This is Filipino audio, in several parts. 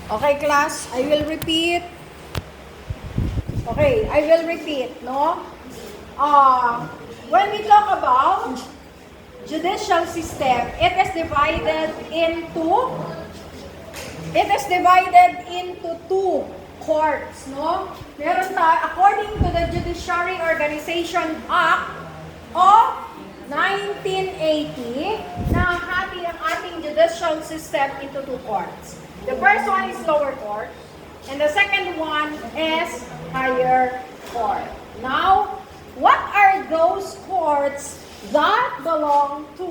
Okay, class, I will repeat. Okay, I will repeat, no? When we talk about judicial system, it is divided into two courts, no? Meron tayo, according to the Judiciary Organization Act of 1980, nahati ang ating judicial system into two courts. The first one is lower court, and the second one is higher court. Now, what are those courts that belong to,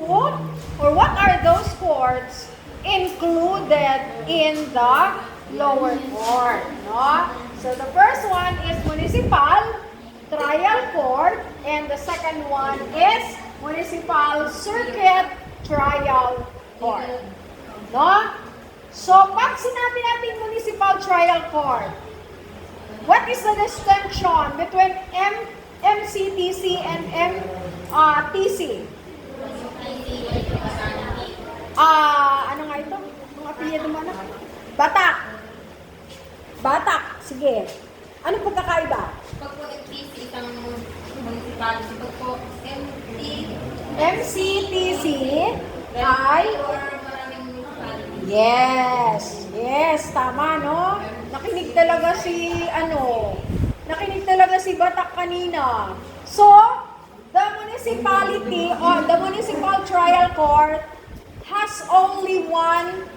or what are those courts included in the lower court? No? So the first one is municipal trial court, and the second one is municipal circuit trial court. No? So, pag sinabi natin municipal trial court, what is the distinction between MCTC and MTC? Ano nga ito? Mga apelyido mo na? Batak. Sige. Anong pagkakaiba? Pag po MTC, isang municipality. Pag po MCTC ay... Yes, tama, no? Nakinig talaga si Batak kanina. So, the municipality or the municipal trial court has only one,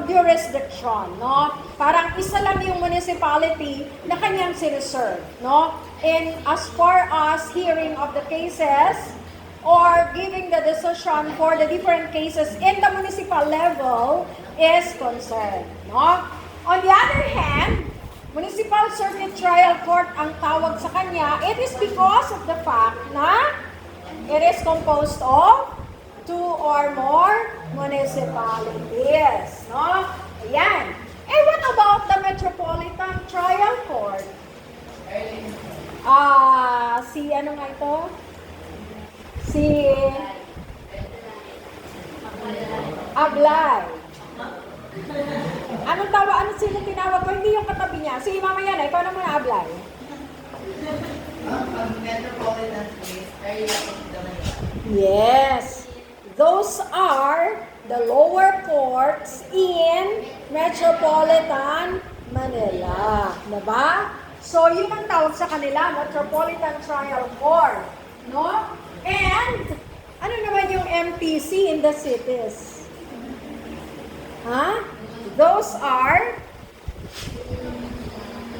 jurisdiction, no? Parang isa lang yung municipality na kanyang sineserve, no? And as far as hearing of the cases, or giving the decision for the different cases in the municipal level is concerned. No? On the other hand, municipal circuit trial court ang tawag sa kanya, it is because of the fact na it is composed of two or more municipalities. No? Ayan. And what about the metropolitan trial court? Ano nga ito? Si Ablay. Anong tawa? Ano sino tinawag ko? Hindi yung katabi niya. Sige, mamaya na. Ikaw na muna, Ablay. metropolitan place, Yes. Those are the lower courts in Metropolitan Manila. Diba? So, yun ang tawag sa kanila, Metropolitan Trial Court. No? And, ano naman yung MTC in the cities? Those are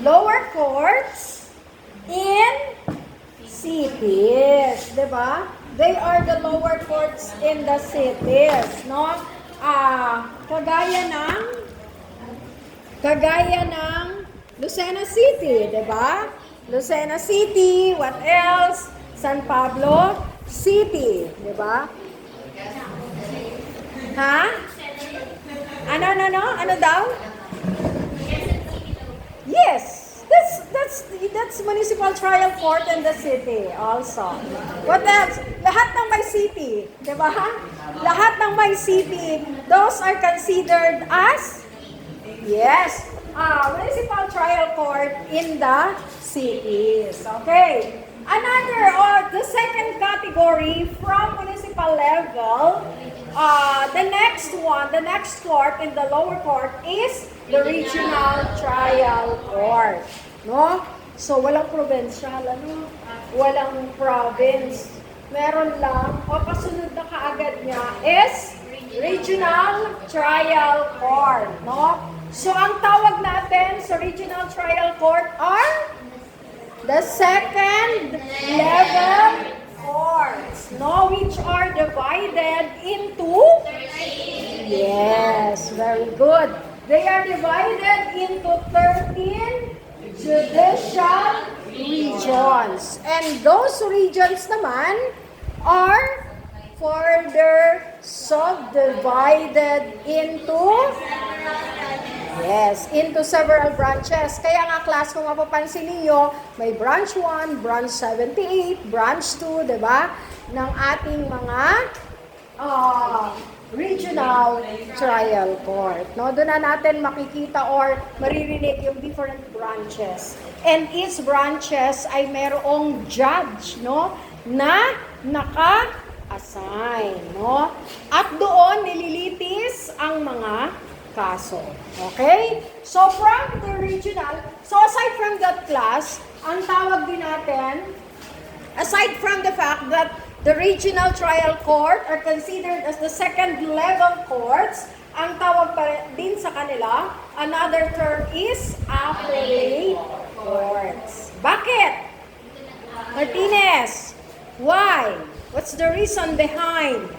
lower courts in cities. Diba? They are the lower courts in the cities. No? Kagaya ng Lucena City. Diba? Lucena City. What else? San Pablo City, di ba? Ano daw? Yes, that's municipal trial court in the city also. What else? Lahat ng may city, di ba? Lahat ng may city, those are considered as municipal trial court in the cities. Okay. The second category from municipal level, the next court in the lower court is the regional trial court. No? So, walang provincial, walang province. Meron lang, kasunod na kaagad niya is regional trial court. No? So, ang tawag natin sa regional trial court are the second level courts, no, which are divided into, yes, very good. They are divided into 13 judicial regions. And those regions naman are further subdivided into several branches. Kaya nga class, kung mapapansin niyo, may branch 1, branch 78, branch 2, 'di ba? Ng ating mga Regional Trial Court. No, doon na natin makikita or maririnig yung different branches. And each branches ay merong judge, no, na naka-assign, no? At doon nililitis ang mga kaso. Okay? So from the regional, so aside from that class, ang tawag din natin, aside from the fact that the regional trial court are considered as the second level courts, ang tawag pa din sa kanila, another term is appellate courts. Bakit? Martinez, why? What's the reason behind?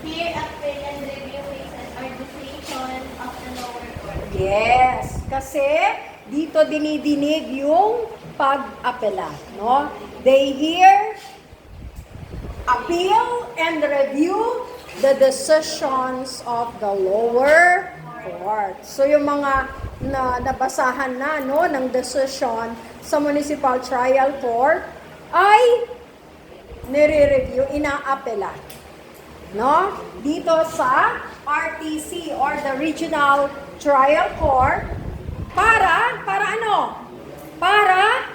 Here, appeal and review cases are decision of the lower court. Yes, kasi dito dinidinig yung pag-apela, no? They hear, appeal, and review the decisions of the lower court. So yung mga nabasahan na, no, ng decision sa municipal trial court ay nire-review, ina-apela, no? Dito sa RTC or the Regional Trial Court para ano? Para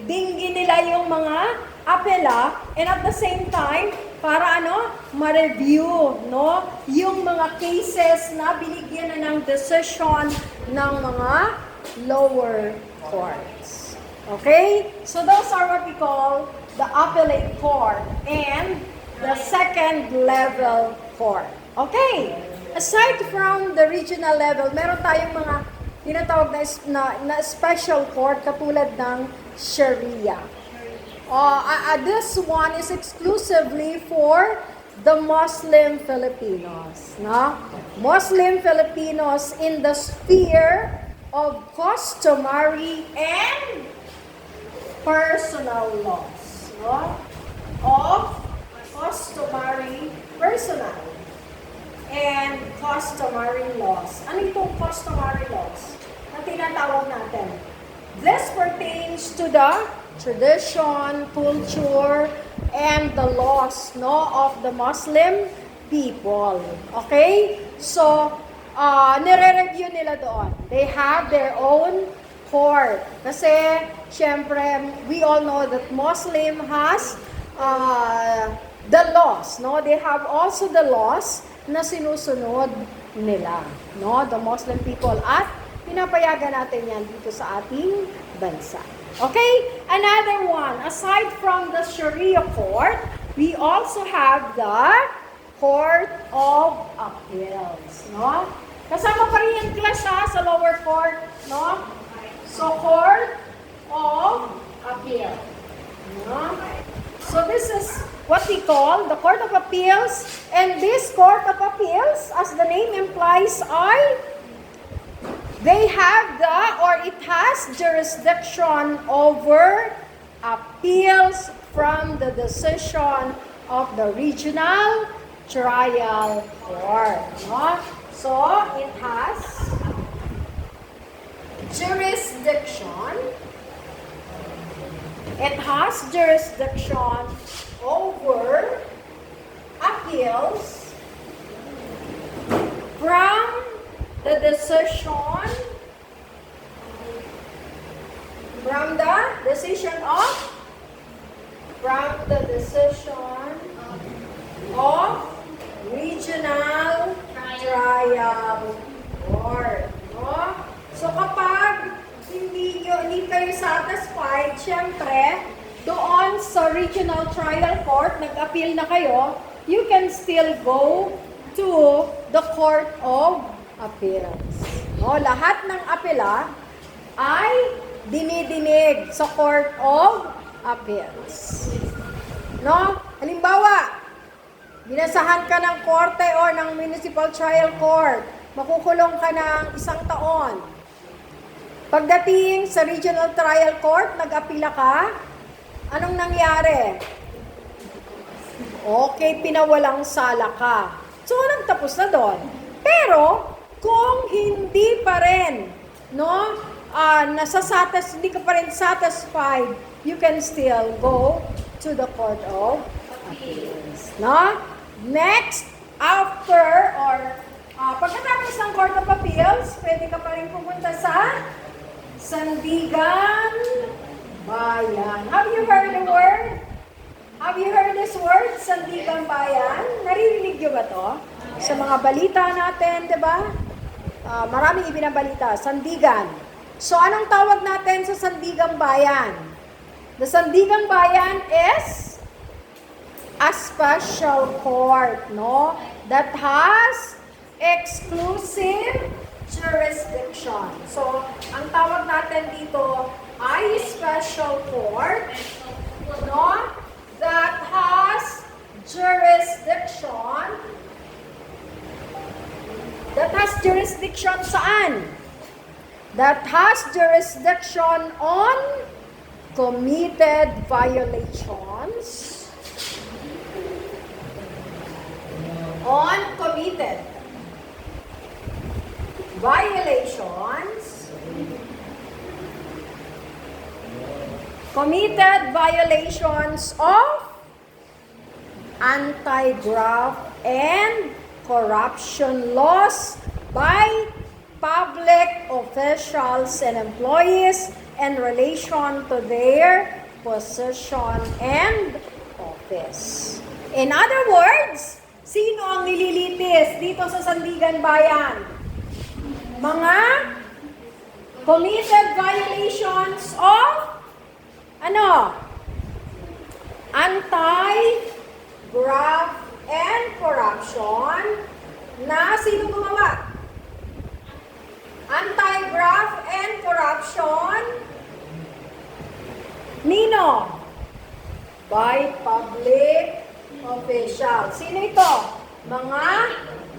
dinggin nila yung mga apela and at the same time para ano? Ma-review, no? Yung mga cases na binigyan na ng decision ng mga lower courts. Okay? So those are what we call the appellate court and the second level court. Okay? Aside from the regional level, meron tayong mga tinatawag na special court katulad ng Sharia. This one is exclusively for the Muslim Filipinos. No? Muslim Filipinos in the sphere of customary and personal laws. No? Of customary, personal, and customary laws. Ano itong customary laws na tinatawag natin? This pertains to the tradition, culture, and the laws, no, of the Muslim people. Okay? So, nire-review nila doon. They have their own court. Kasi, syempre, we all know that Muslim has the laws, no? They have also the laws na sinusunod nila, no? The Muslim people, at pinapayagan natin yan dito sa ating bansa. Okay? Another one, aside from the Sharia court, we also have the Court of Appeals, no? Kasama pa rin yung class sa lower court, no? So, Court of Appeal, no? So, this is what we call the Court of Appeals, and this Court of Appeals, as the name implies, they have it has jurisdiction over appeals from the decision of the regional trial court. No? So, it has jurisdiction. It has jurisdiction over appeals from the decision of regional trial court. No? So kapag hindi kayo satisfied, syempre, doon sa regional trial court, nag-appeal na kayo, you can still go to the Court of Appeals. No, lahat ng apela ay dinidinig sa Court of Appeals. No? Halimbawa, binasahan ka ng korte o ng municipal trial court, makukulong ka ng 1 taon. Pagdating sa regional trial court, nag-apila ka, anong nangyari? Okay, pinawalang sala ka. So, nagtapos na doon. Pero, kung hindi pa rin, no, hindi ka pa rin satisfied, you can still go to the Court of Appeals. No? Next, after or pagkatapos ng Court of Appeals, pwede ka pa rin pumunta sa Sandigan Bayan. Have you heard the word? Have you heard this word? Sandigan Bayan? Naririnig niyo ba to? Sa mga balita natin, di ba? Maraming ibinabalita. Sandigan. So, anong tawag natin sa Sandigan Bayan? The Sandigan Bayan is a special court, no? That has exclusive jurisdiction. So, ang tawag natin dito ay special court, no? That has jurisdiction. That has jurisdiction saan? That has jurisdiction on committed violations. On committed violations. Committed violations of anti-graft and corruption laws by public officials and employees in relation to their position and office. In other words, sino ang nililitis dito sa Sandigan Bayan? Mga committed violations of anti-graft and corruption na sino gumawa? Anti-graft and corruption nino? By public officials. Sino ito? Mga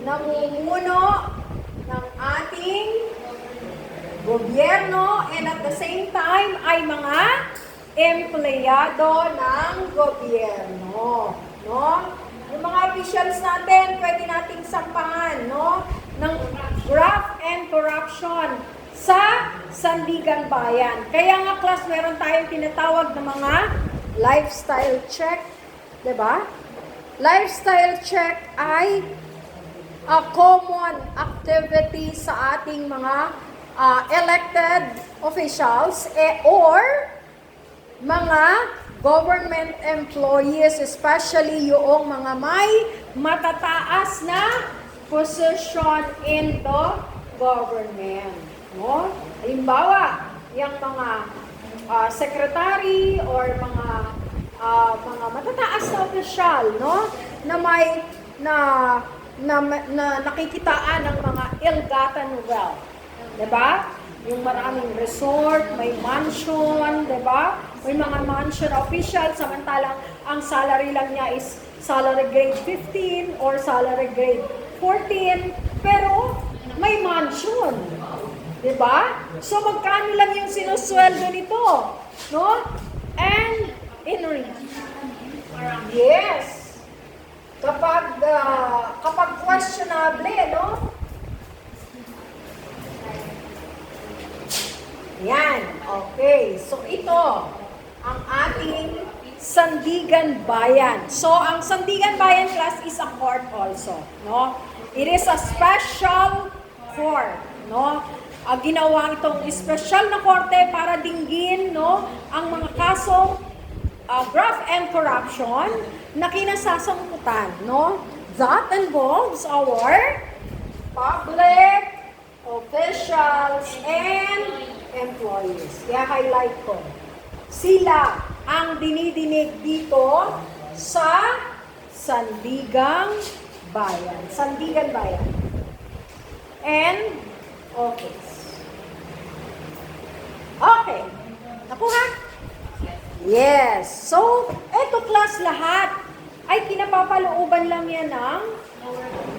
namumuno ng ating gobyerno and at the same time ay mga empleyado ng gobyerno, no? Yung mga officials natin, pwede nating sampahan, no? Ng graft and corruption sa Sandigan Bayan. Kaya nga, class, meron tayong tinatawag na mga lifestyle check, 'di ba? Lifestyle check ay a common activity sa ating mga elected officials or mga government employees, especially yung mga may matataas na position in the government. No? Halimbawa, yung mga secretary or mga matataas na opisyal, no? Na may na nakikitaan ng mga ill-gotten wealth. 'Di ba? Yung maraming resort, may mansion, 'di ba? May mga mansion official, samantalang ang salary lang niya is salary grade 15 or salary grade 14, pero may mansion. 'Di ba? So magkano lang yung sinusweldo nito, no? And yes. Kapag questionable, no? Yan. Okay. So ito ang ating Sandigan Bayan. So ang Sandigan Bayan class is a court also, no? It is a special court, no? Ginawa itong special na korte para dinggin, no, ang mga kasong graft and corruption na kinasasangkutan, no? That involves our public officials and employees. Kaya highlight ko. Sila ang dinidinig dito sa Sandigan Bayan. Sandigan Bayan. And, okay. Okay. Nakuha? Yes. So, eto class lahat ay kinapapalooban lang yan ng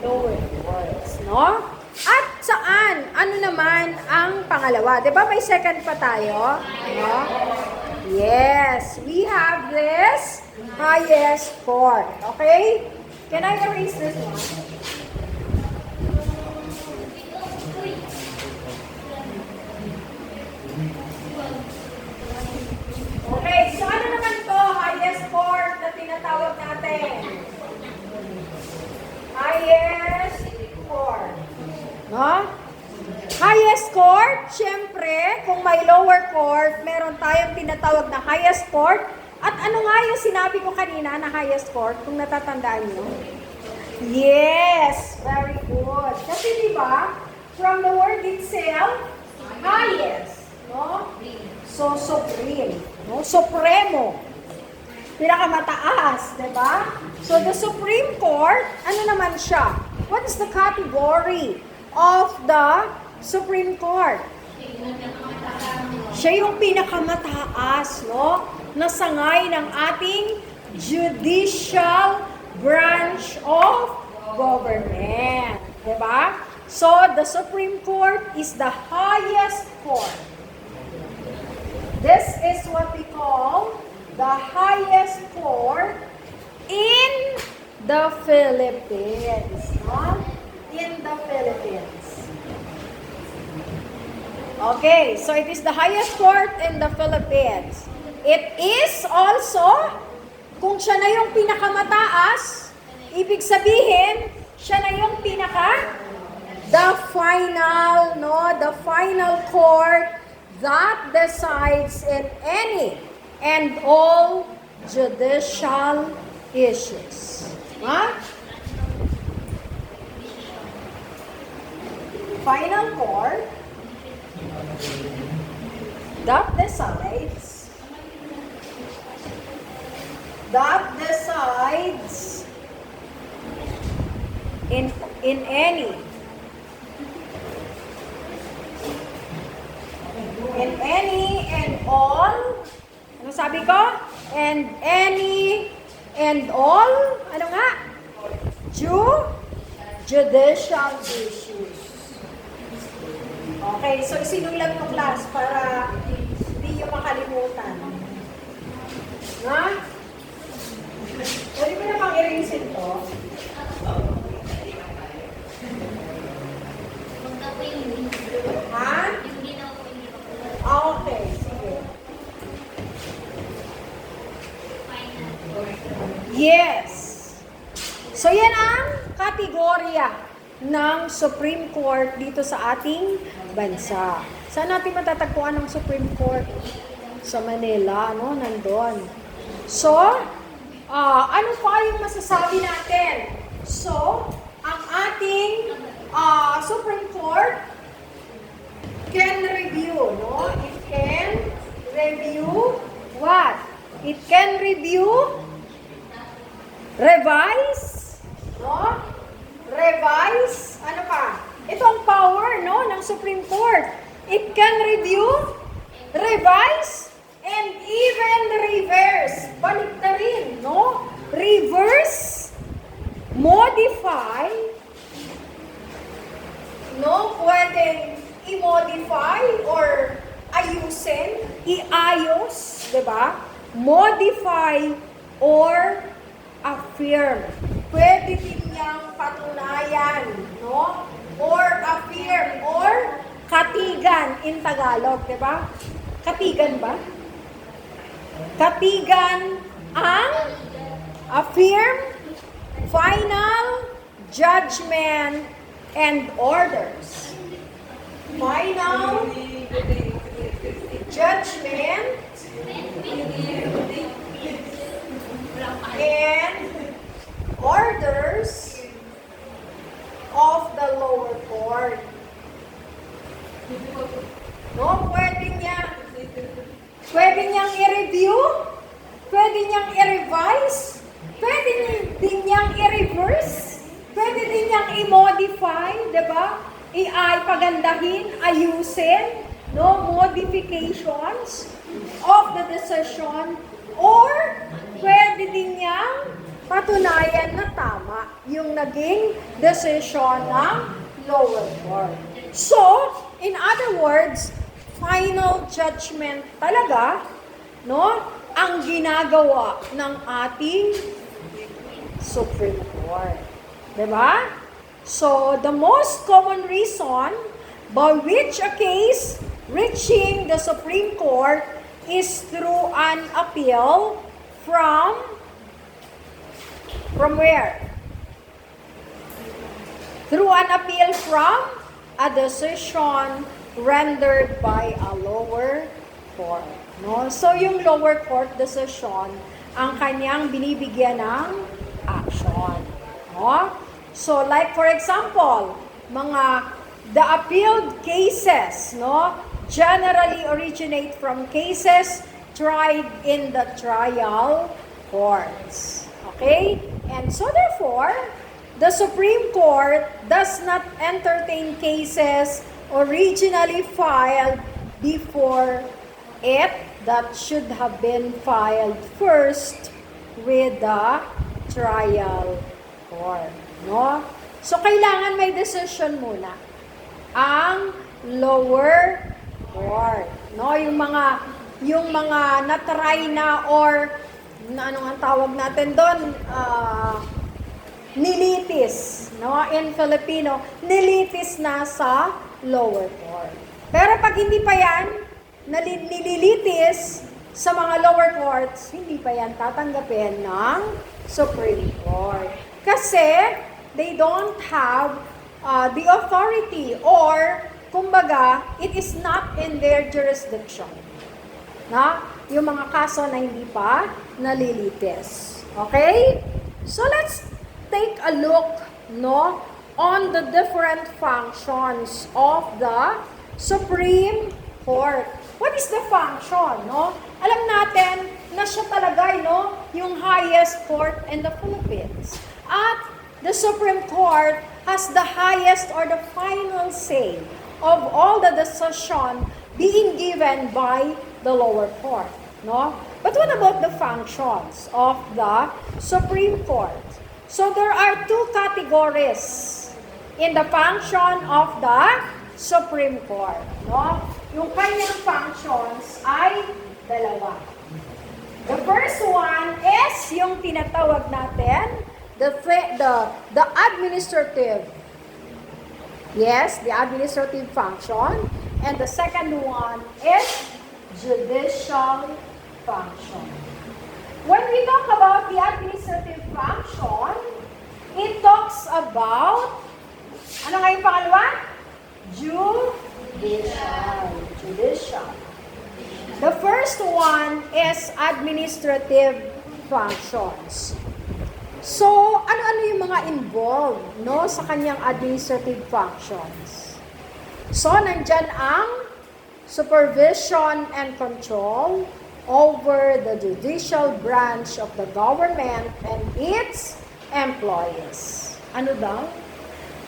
lower courts, no? At saan? Ano naman ang pangalawa? Diba may second pa tayo? No? Yes. We have this highest court. Okay? Can I erase this one? Okay, so ano naman to highest court na tinatawag natin? Highest No? Highest court, syempre, kung may lower court, meron tayong tinatawag na highest court. At ano nga yung sinabi ko kanina na highest court, kung natatandaan nyo? Yes, very good. Kasi di ba, from the word itself, highest, no? So, supreme, no? Supremo. Pinakamataas, di ba? So, the Supreme Court, ano naman siya? What is the category of the Supreme Court? Siya yung pinakamataas, no? Na sangay ng ating judicial branch of government. Diba? So, the Supreme Court is the highest court. This is what we call the highest court in the Philippines. No? In the Philippines. Okay, so it is the highest court in the Philippines. It is also, kung siya na yung pinakamataas, ibig sabihin, siya na yung the final, no, the final court that decides in any and all judicial issues. Huh? Final court that decides in any and all, ano sabi ko? And any and all, ano nga? Judicial issues. Okay, so isinulat ko class para hindi nyo makalimutan. Ha? Pwede ko na pang i-rinsin to? Ha? Okay, sige. Yes. So yan ang kategorya ng Supreme Court dito sa ating bansa. Saan natin matatagpuan ang Supreme Court? Sa Manila, no? Nandun. So, ano pa yung masasabi natin? So, ang ating Supreme Court can review, no? It can review what? It can review, revise, no? Revise, ano pa? Ito ang power, no, ng Supreme Court. It can review, revise, and even reverse. Balik na rin, no? Reverse, modify, no? Pwedeng i-modify or ayusin, iayos, diba? Modify or affirm. Pwede din niyang patunayan, no? Or affirm, or katigan in Tagalog, diba? Katigan ba? Katigan ang affirm, final, judgment, and orders. Final, judgment, and orders of the lower court. No, pwede niyang i-review, pwede niyang i-revise, pwede din niyang i-reverse, pwede din niyang i-modify, diba? I-pagandahin, ayusin, no, modifications of the decision, or pwede din niyang patunayan na tama yung naging decision ng lower court. So, in other words, final judgment talaga, no, ang ginagawa ng ating Supreme Court. Diba? So, the most common reason by which a case reaching the Supreme Court is through an appeal from where? Through an appeal from a decision rendered by a lower court. No? So yung lower court decision, ang kanyang binibigyan ng action. No? So like for example, the appealed cases, no, generally originate from cases tried in the trial courts. Okay? And so therefore, the Supreme Court does not entertain cases originally filed before it that should have been filed first with the trial court. No? So, kailangan may decision muna ang lower court. No? Yung mga na-try na or ano ang tawag natin doon? Nilitis. No? In Filipino, nilitis na sa lower court. Pero pag hindi pa yan, nililitis sa mga lower courts, hindi pa yan tatanggapin ng Supreme Court. Kasi they don't have the authority or, kumbaga, it is not in their jurisdiction. Na? Yung mga kaso na hindi pa nalilitis. Okay? So let's take a look, no, on the different functions of the Supreme Court. What is the function, no? Alam natin na siya talaga, no, yung highest court in the Philippines. At the Supreme Court has the highest or the final say of all the decision being given by the lower court, no? But what about the functions of the Supreme Court? So there are two categories in the function of the Supreme Court, no? Yung kanyang functions ay dalawa. The first one is yung tinatawag natin the administrative. Yes, the administrative function. And the second one is judicial function. When we talk about the administrative function, it talks about, ano nga yung pangalawa? Judicial. The first one is administrative functions. So, ano-ano yung mga involved, no, sa kanyang administrative functions? So, nandyan ang supervision and control over the judicial branch of the government and its employees. Ano daw?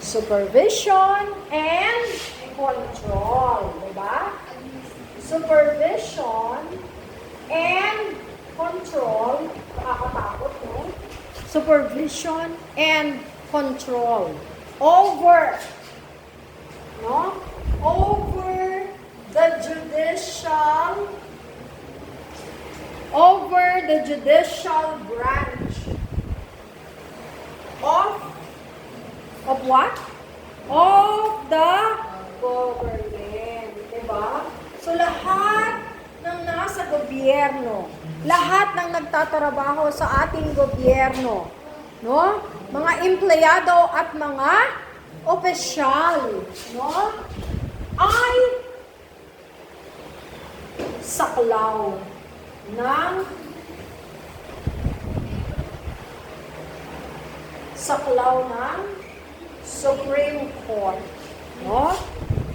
Supervision and control. Diba? Supervision and control. Nakakatakot, no? Supervision and control over, no? Over the judicial branch of what? Of the government, diba? So lahat ng nasa gobyerno, lahat ng nagtatrabaho sa ating gobyerno, no? Mga empleyado at mga opisyal, no? Ay saklaw ng Supreme Court, no?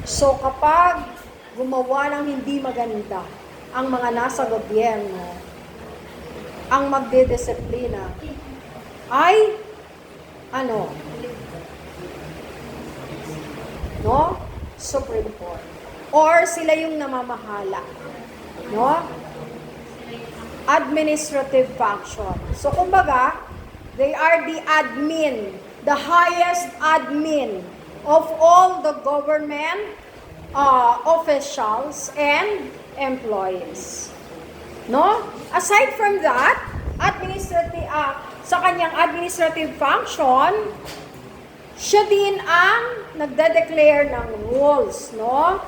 So kapag gumawa ng hindi maganda ang mga nasa gobyerno, ang magdidisiplina ay ano? No? Supreme Court. Or sila yung namamahala. No? Administrative function. So kumbaga, they are the admin, the highest admin of all the government officials and employees. No? Aside from that, sa kanyang administrative function, siya din ang nagde-declare ng rules, no?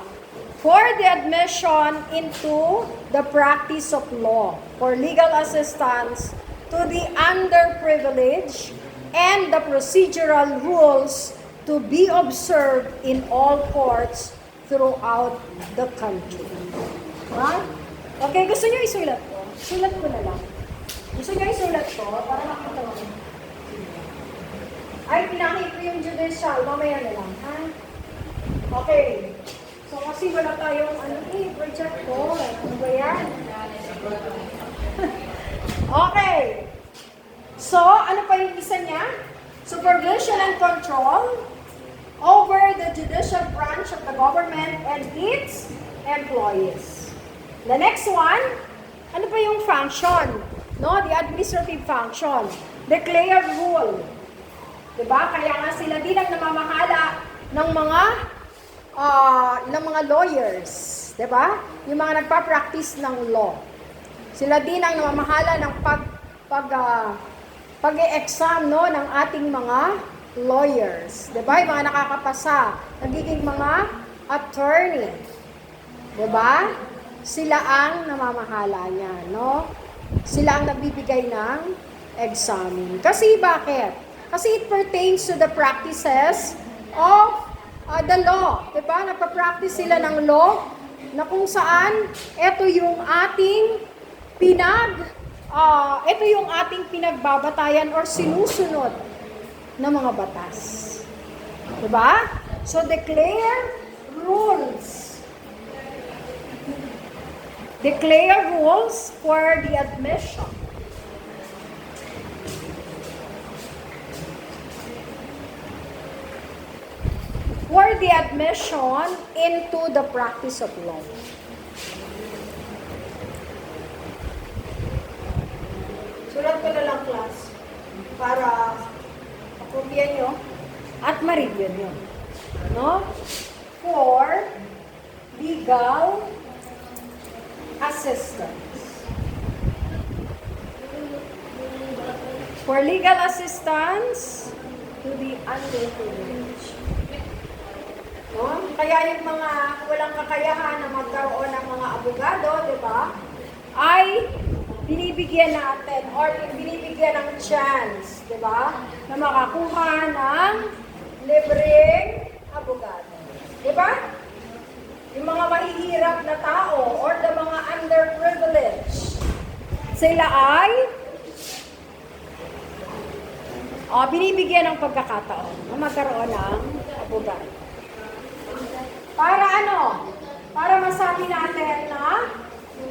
For the admission into the practice of law, for legal assistance to the underprivileged, and the procedural rules to be observed in all courts throughout the country. Ha? Okay, gusto nyo isulat ko? Sulat ko na lang. Gusto nyo isulat ko para makita mo? Ay, pinakit ko yung judicial. Mamaya na lang, ha? Okay. So, kasi wala tayong, project ko. Ano ba yan? Okay. So, ano pa yung isa niya? Supervision and control over the judicial branch of the government and its employees. The next one, ano pa yung function? No, the administrative function. Declare rule. Diba? Kaya nga sila din ang namamahala ng mga lawyers. Diba? Yung mga nagpa-practice ng law. Sila din ang namamahala ng pag-e-exam, no, ng ating mga lawyers. Diba? Yung mga nakakapasa, nagiging mga attorney. Diba? Sila ang namamahala niya, no? Sila ang nagbibigay ng examen. Kasi bakit? Kasi it pertains to the practices of the law. Diba? Napapractice sila ng law na kung saan ito yung ating pinagbabatayan or sinusunod ng mga batas. Diba? So, declare rules. Declare rules for the admission. For the admission into the practice of law. Sulat ko na lang, class, para makopya nyo at ma-review nyo. No? For legal assistance. For legal assistance to the underprivileged. No? Kaya yung mga walang kakayahan na magkaroon ng mga abogado, di ba, ay binibigyan natin or binibigyan ng chance, di ba, na makakuha ng libreng abogado. Di ba? Yung mga mahihirap na tao or the mga underprivileged, sila ay binibigyan ng pagkakataon na magkaroon ng abogado. Para ano? Para masabi natin na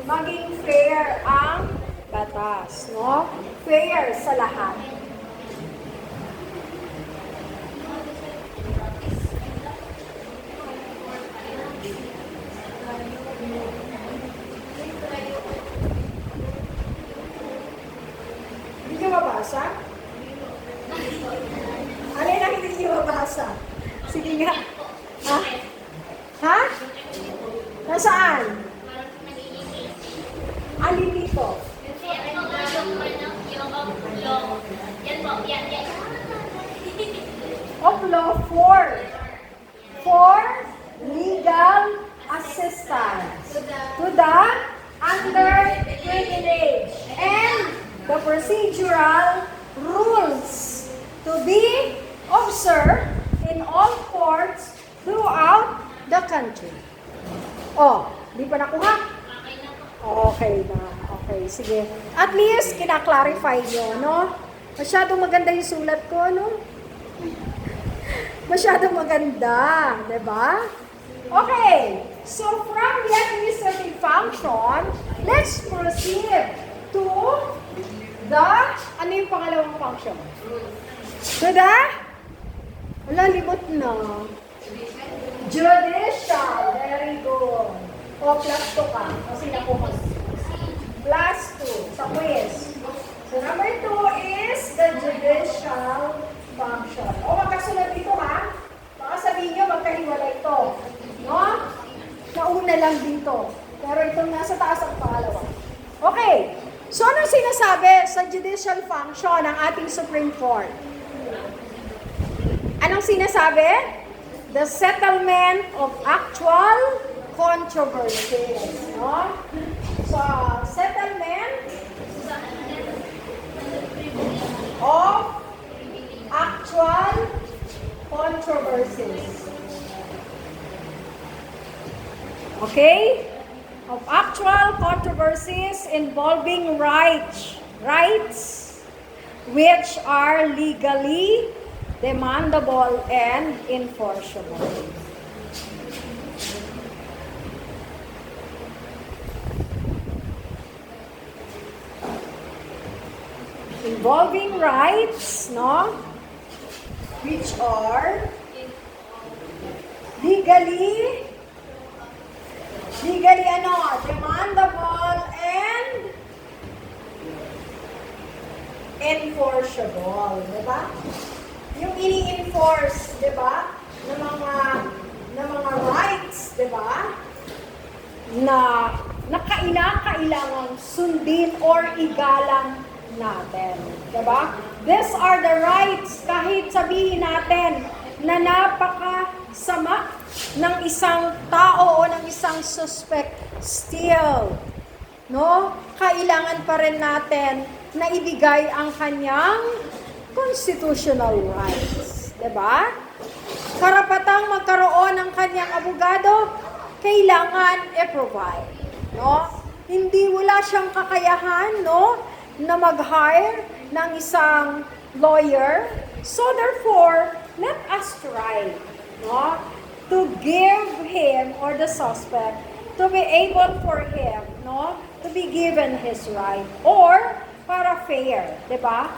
maging fair ang batas, no? Fair sa lahat. Hindi nyo mabasa? Alin ang hindi nyo mabasa? Sige nga. Ha? Ha? Nasaan? Alin dito? Of law for legal assistance to the underprivileged and the procedural rules to be observed in all courts throughout the country. Oh, di pa nakuha? Okay na. Okay, sige. At least, kinaklarify nyo, no? Masyadong maganda yung sulat ko, no? Masyadong maganda, di ba? Okay, so from the administrative function, let's proceed to the, ano yung pangalawang function? To the, wala, libot na. Judicial, very good. O, plus 2 ka, kasi nakuha. Plus 2, sa quiz. So, number 2 is the judicial function. O, magkasunod dito ha. Baka sabihin nyo, magkahiwalay ito. No? Nauna lang dito. Pero itong nasa taas ang pangalawa. Okay. So, anong sinasabi sa judicial function ng ating Supreme Court? Anong sinasabi? The settlement of actual controversies. No? So, settlement of actual controversies. Okay? Of actual controversies involving rights which are legally demandable and enforceable. Involving rights, no? Which are legally demandable and enforceable, diba? Yung ini-enforce, diba? ng mga rights, diba? Na kailangang sundin or igalang natin, diba? These are the rights kahit sabihin natin na napakasama ng isang tao o ng isang suspect, still, no? Kailangan pa rin natin na ibigay ang kanyang constitutional rights, 'di ba? Karapatang magkaroon ng kanyang abogado, kailangan i-provide, no? Hindi wala siyang kakayahan, no, na mag-hire ng isang lawyer. So therefore, let us try, no, to give him or the suspect to be able for him, no, to be given his right or para fair, 'di ba?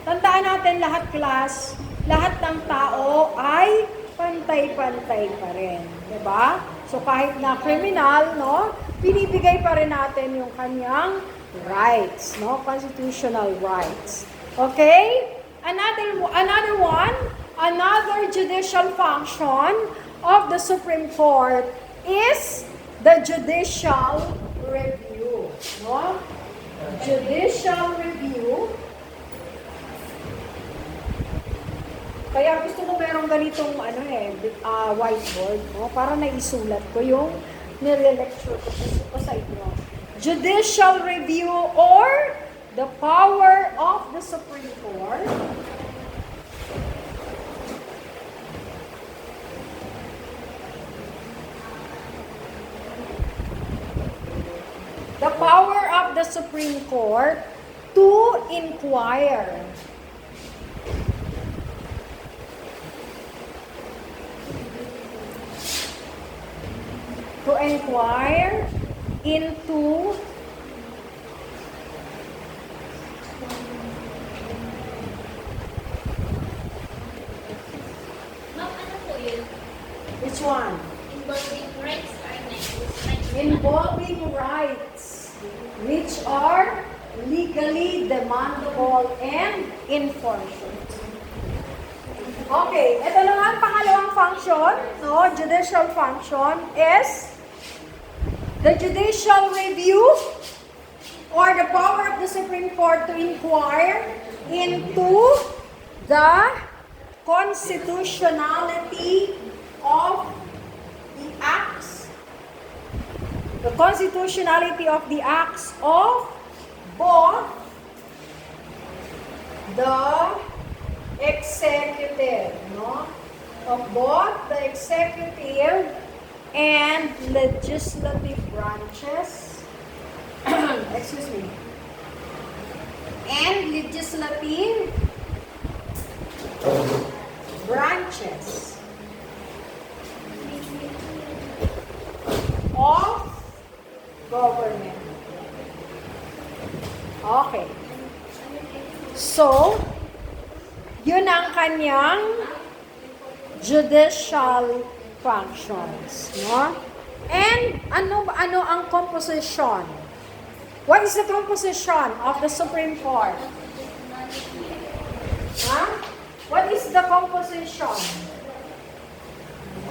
Tandaan natin lahat, class, lahat ng tao ay pantay-pantay pa rin, 'di ba? So kahit na kriminal, no, binibigay pa rin natin yung kanyang rights, no, constitutional rights. Okay? Another judicial function of the Supreme Court is the judicial review, no? Judicial review. Kaya gusto ko merong ganitong whiteboard, no? Para naisulat ko yung nire-lecture ko sa inyo. Judicial review or the power of the Supreme Court to inquire into which one? Involving rights which are legally demandable and enforceable. Okay, ito na nga ang pangalawang function, no, judicial function is the judicial review or the power of the Supreme Court to inquire into the constitutionality of the acts of both the executive, no? Of both the executive and legislative branches. Excuse me. And legislative branches of government. Okay. So, yun ang kanyang judicial functions, no? And ano ang composition? What is the composition of the Supreme Court? Huh? What is the composition?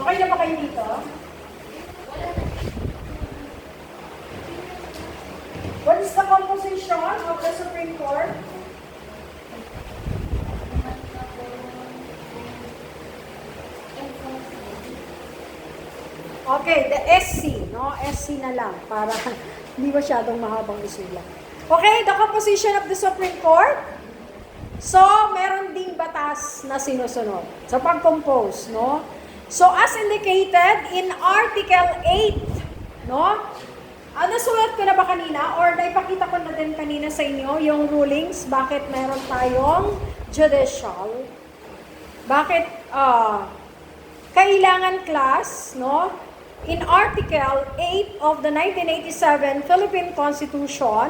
Okay na ba kayo dito? What is the composition of the Supreme Court? Okay, the SC, no? SC na lang para hindi masyadong mahabang isulat. Okay, the composition of the Supreme Court. So, meron ding batas na sinusunod sa pag-compose, no? So, as indicated in Article 8, no? Nasulat ko na ba kanina or naipakita ko na din kanina sa inyo yung rulings, bakit meron tayong judicial? Bakit kailangan class, no? In Article 8 of the 1987 Philippine Constitution,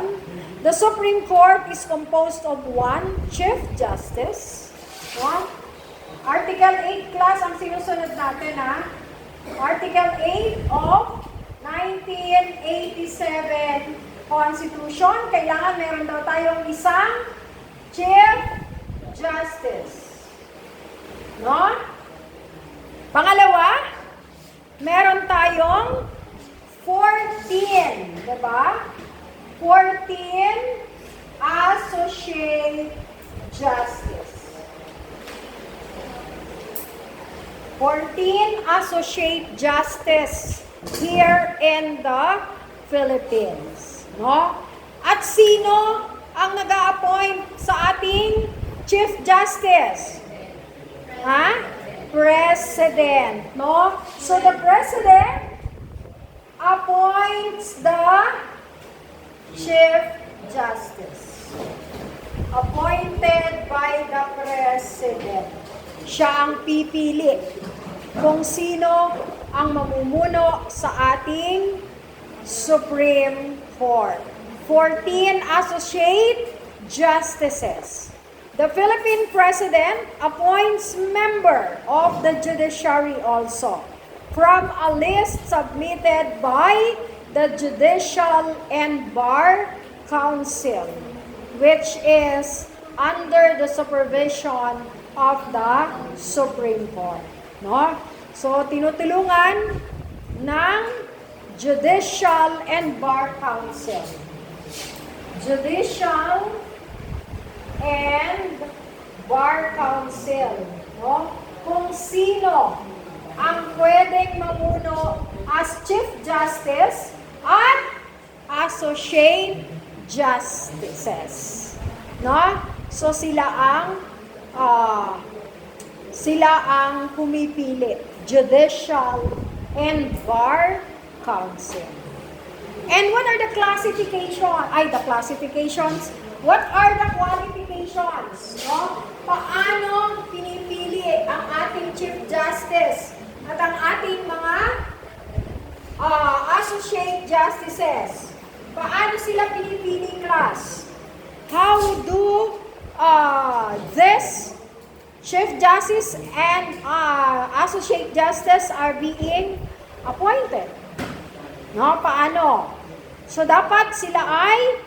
the Supreme Court is composed of one Chief Justice. No? Article 8 class ang sinusunod natin, ha? Article 8 of 1987 Constitution, kailangan meron daw tayong isang Chief Justice. No? Pangalawa, meron tayong 14, diba? 14 Associate Justice. 14 Associate Justice here in the Philippines. No? At sino ang nag-a-appoint sa ating Chief Justice? Ha? President. No? So the President appoints the Chief Justice. Appointed by the President. Siya ang pipili kung sino ang mamumuno sa ating Supreme Court. 14 Associate Justices. The Philippine President appoints member of the judiciary also from a list submitted by the Judicial and Bar Council, which is under the supervision of the Supreme Court. No? So, tinutulungan ng Judicial and Bar Council. Judicial and Bar Council. No? Kung sino ang pwedeng mamuno as Chief Justice at Associate Justices. No? So sila ang pumipili. Judicial and Bar Council. And what are the classifications? What are the qualifications? No? Paano pinipili ang ating Chief Justice at ang ating mga Associate Justices? Paano sila pinipili, class? How do this Chief Justice and Associate Justice are being appointed? No, paano? So, dapat sila ay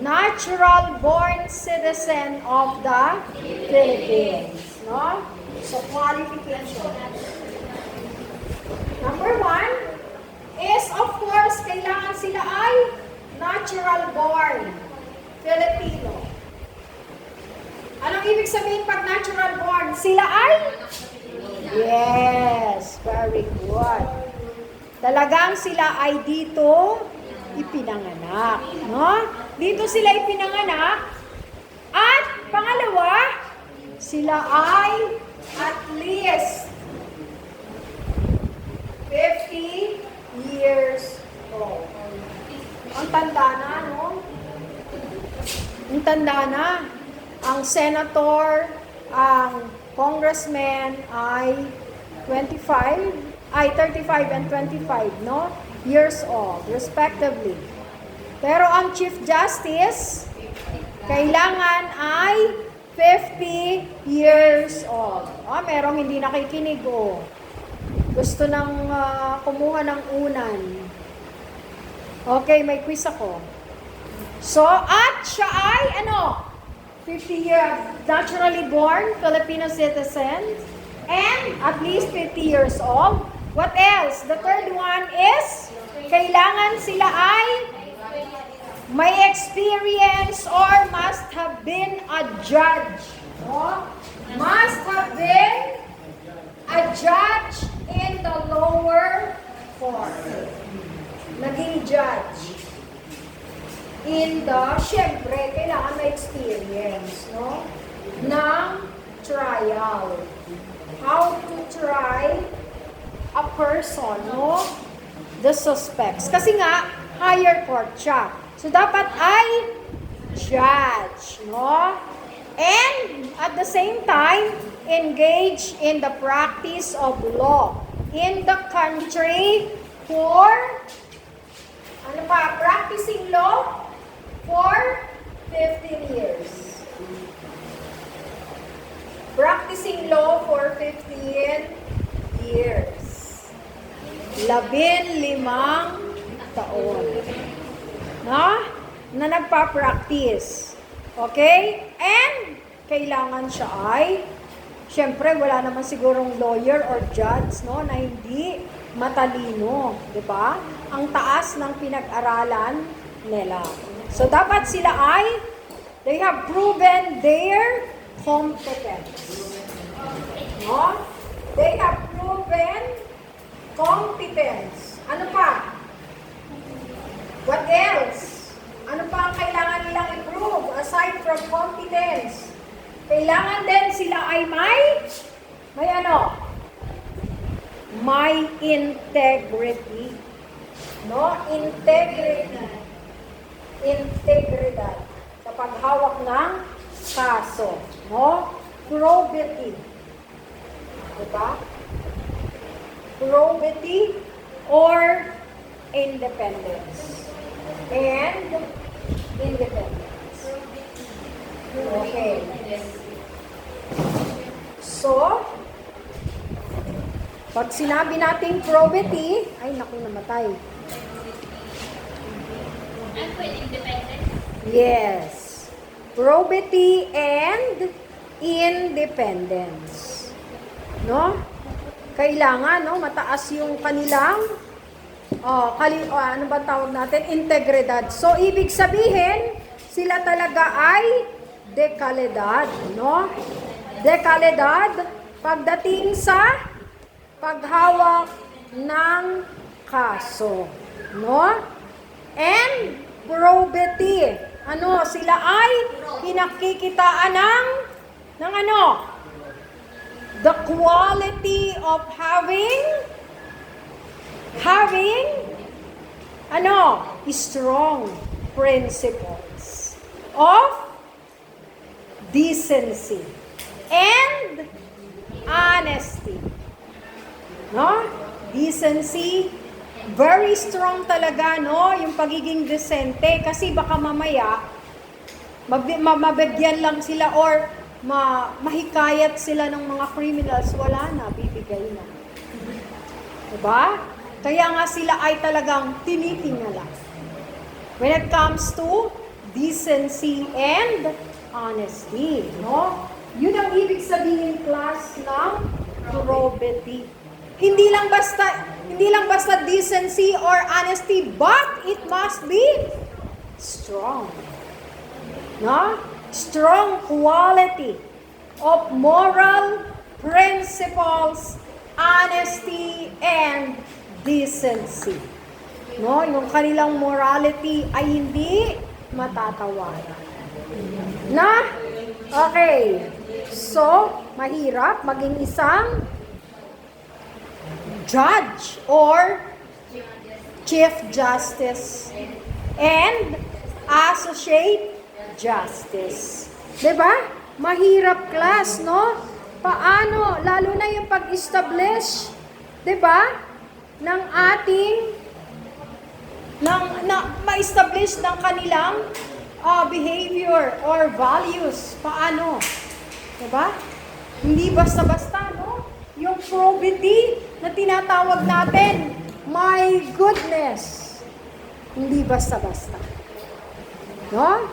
natural-born citizen of the Philippines. No? So, qualification. Number 1 is, of course, kailangan sila ay natural-born Filipino. Anong ibig sabihin pag natural-born? Sila ay? Yes, very good. Talagang sila ay dito ipinanganak. No? Dito sila ipinanganak. At pangalawa, sila ay at least 50 years old. Ang tanda na, no? Ang tanda na. Ang senator, ang congressman ay 35 and 25, no? Years old, respectively. Pero ang Chief Justice, kailangan ay 50 years old. Merong hindi nakikinig, Gusto nang kumuha ng unan. Okay, may quiz ako. So, at siya ay, 50 years, naturally born Filipino citizen, and at least 50 years old. What else? The third one is, kailangan sila ay may experience or must have been a judge. No? Must have been a judge in the lower court. Naging judge. Syempre, kailangan may experience, no? Ng trial. How to try a person, no? The suspects. Kasi nga, higher court siya. So, dapat ay judge, no? And, at the same time, engage in the practice of law in the country for, practicing law for 15 years. Practicing law for 15 years. 15 taon. Na nagpa-practice. Okay? And, kailangan siya ay, syempre, wala naman sigurong lawyer or judge, no, na hindi matalino. Diba? Ang taas ng pinag-aralan nila. So, dapat sila ay, they have proven their competence. No? They have proven competence. Ano pa? What else? Ano pa ang kailangan nilang i-prove aside from competence? Kailangan din sila ay may ano? May integrity. No? Integridad. Sa paghawak ng kaso. No? Probity. Diba? Probity or independence. And independence. Okay. So, pag sinabi nating probity, ay naku, namatay. And with independence? Yes. Probity and independence. No? Kailangan, no, mataas yung kanilang ano ba tawag natin? Integridad. So, ibig sabihin, sila talaga ay dekalidad, no? Dekalidad pagdating sa paghawak ng kaso, no? And probity. Ano, sila ay pinakikitaan ng ano? The quality of having ano, strong principles of decency and honesty. No? Decency, very strong talaga, no? Yung pagiging decente. Kasi baka mamaya, mabigyan lang sila or mahikayat sila ng mga criminals, wala na, bibigay na. Diba? Kaya nga sila ay talagang tinitingala. When it comes to decency and honesty, no? Yun ang ibig sabihin, class, ng probity. Hindi lang basta decency or honesty, but it must be strong. No? Strong quality of moral principles, honesty, and decency. No? Yung kanilang morality ay hindi matatawaran. Na? Okay. So, mahirap maging isang judge or chief justice and associate justice. Diba? Mahirap, class, no? Paano? Lalo na yung pag-establish, diba? Ng ating ma-establish ng kanilang behavior or values. Paano? Diba? Hindi basta-basta, no? Yung probity na tinatawag natin, my goodness, hindi basta-basta. No?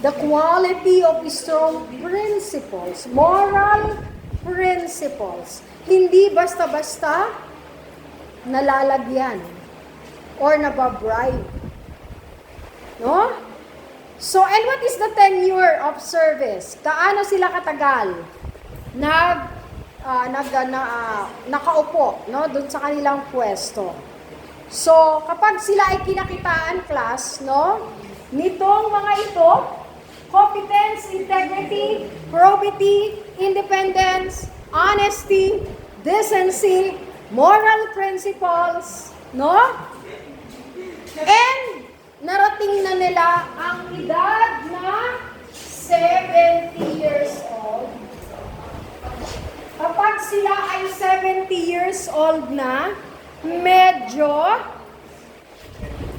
The quality of strong principles, moral principles, hindi basta-basta nalalagyan or nababribe. No? So, and what is the tenure of service? Kaano sila katagal nakaupo, no, doon sa kanilang pwesto? So, kapag sila ay kinakitaan, class, no, nitong mga ito, competence, integrity, probity, independence, honesty, decency, moral principles, no? And narating na nila ang edad na 70 years old. Kapag sila ay 70 years old na, medyo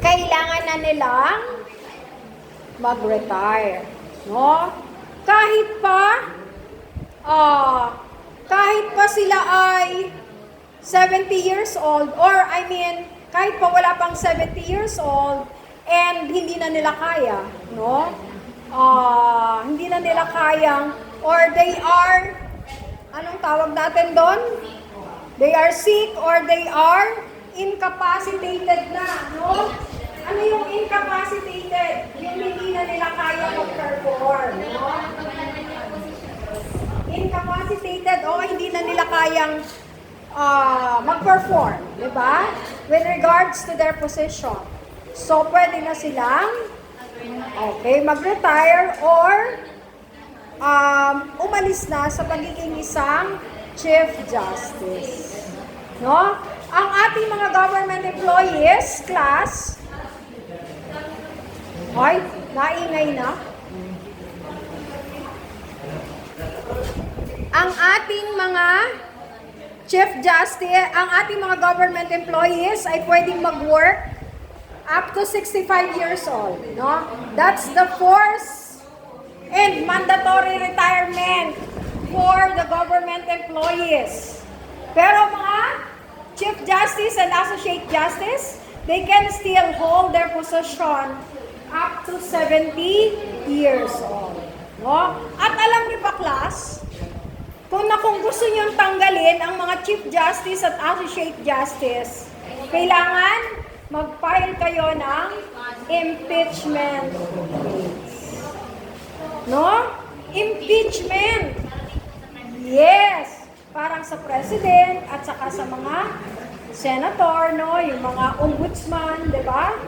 kailangan na nilang mag-retire. No? Kahit pa sila ay 70 years old, or kahit pa wala pang 70 years old, and hindi na nila kaya, no? Hindi na nila kayang, or they are, anong tawag natin doon? They are sick or they are incapacitated na, no? Ano yung incapacitated? Yung hindi na nila kaya mag-perform, no? Incapacitated o hindi na nila kayang mag-perform, di ba? With regards to their position. So, pwede na silang mag-retire or umalis na sa pagiging isang Chief Justice. No? Ang ating mga government employees, class, naingay na. Ang ating mga Chief Justice, ang ating mga government employees ay pwedeng mag-work up to 65 years old, no? That's the forced and mandatory retirement for the government employees. Pero mga Chief Justice and Associate Justice, they can still hold their position up to 70 years old, no? At alam niyo ba, class, kung gusto niyong tanggalin ang mga Chief Justice at Associate Justice, kailangan mag-file kayo ng impeachment case. No? Impeachment. Yes. Parang sa President at saka sa mga senator, no? Yung mga ombudsman, di ba?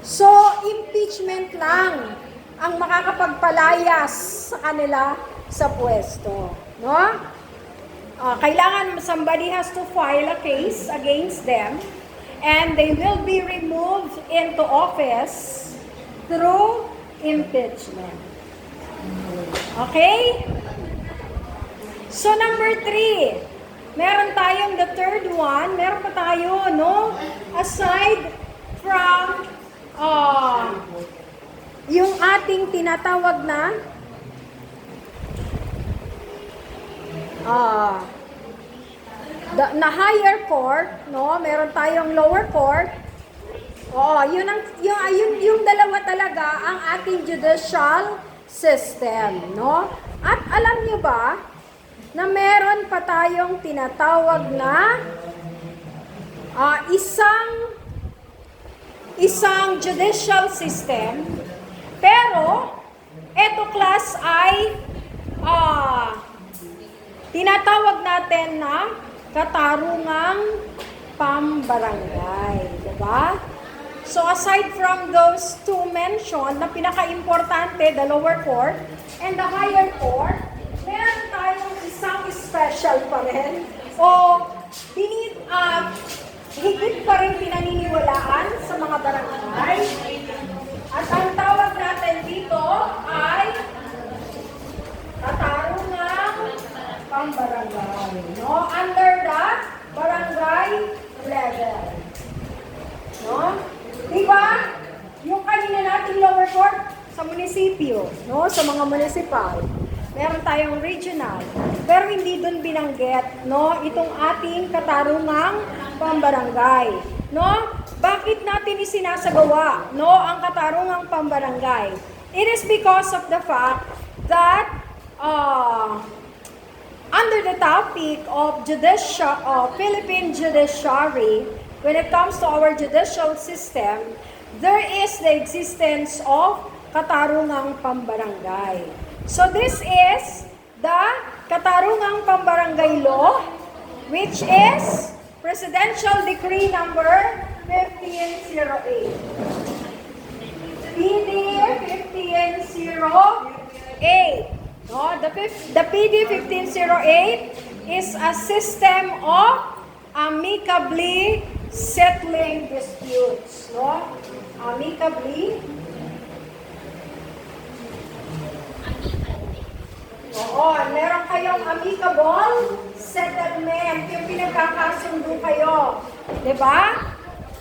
So, impeachment lang ang makakapagpalayas sa kanila sa pwesto. No? Kailangan somebody has to file a case against them and they will be removed into office through impeachment. Okay? So number 3, meron tayong the third one, meron pa tayo, no? Aside from yung ating tinatawag na na higher court, no? Meron tayong lower court. Yung dalawa talaga ang ating judicial system, no? At alam niyo ba na meron pa tayong tinatawag na isang judicial system, pero eto, class, ay tinatawag natin na katarungang pambarangay, diba? So aside from those two mentioned, na pinaka-importante, the lower court and the higher court, meron tayong isang special pa rin o higit pa rin pinaniniwalaan sa mga barangay. At ang tawag natin dito ay katarungang pambarangay, no? Under the barangay level. No? Diba? Yung kanina nating lower court sa munisipyo, no? Sa mga municipal. Meron tayong regional. Pero hindi dun binanggit, no? Itong ating katarungang pambarangay. No? Bakit natin isinasagawa, no? Ang katarungang pambarangay. It is because of the fact that under the topic of Philippine judiciary, when it comes to our judicial system, there is the existence of katarungang pambarangay. So this is the katarungang pambarangay law, which is Presidential Decree number 1508. PD-1508. No, the PD-1508 is a system of amicably settling disputes. No? Amicably. Oo, meron kayong amicable settlement. Yung pinagkakasundo kayo. Diba?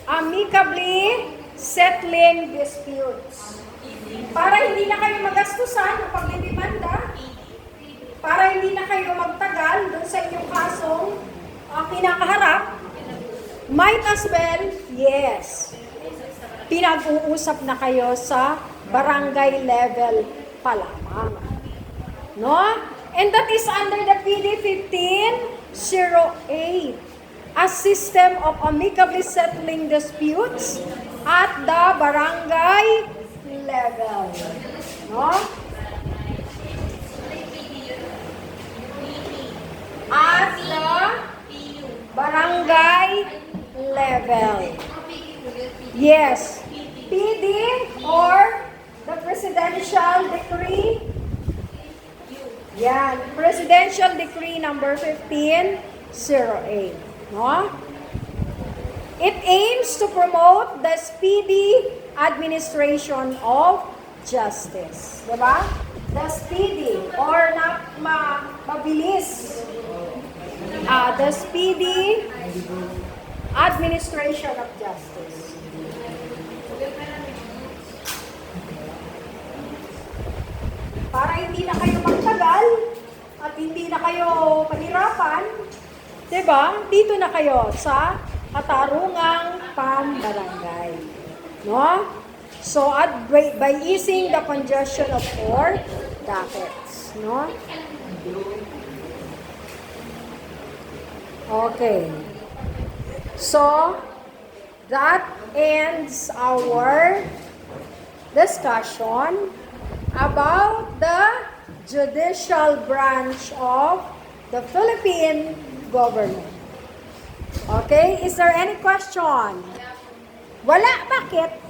Amicably settling disputes. Para hindi na kayo magastusan ng pagdidemanda. Para hindi na kayo magtagal doon sa inyong kasong kinakaharap. Might as well, yes. Pinag-uusap na kayo sa barangay level pa lamang. No? And that is under the PD-1508, a system of amicably settling disputes at the barangay level. No? At the barangay level. Yes. PD or the presidential decree. Yan. Presidential decree number 1508. No? It aims to promote the speedy administration of justice. Diba? The speedy or mabilis. The speedy administration of justice. Para hindi na kayo magtagal at hindi na kayo mahirapan, diba? Dito na kayo sa katarungang pambarangay. No? So, by easing the congestion of court dockets. No? Okay. So, that ends our discussion about the judicial branch of the Philippine government. Okay? Is there any question? Wala. Bakit?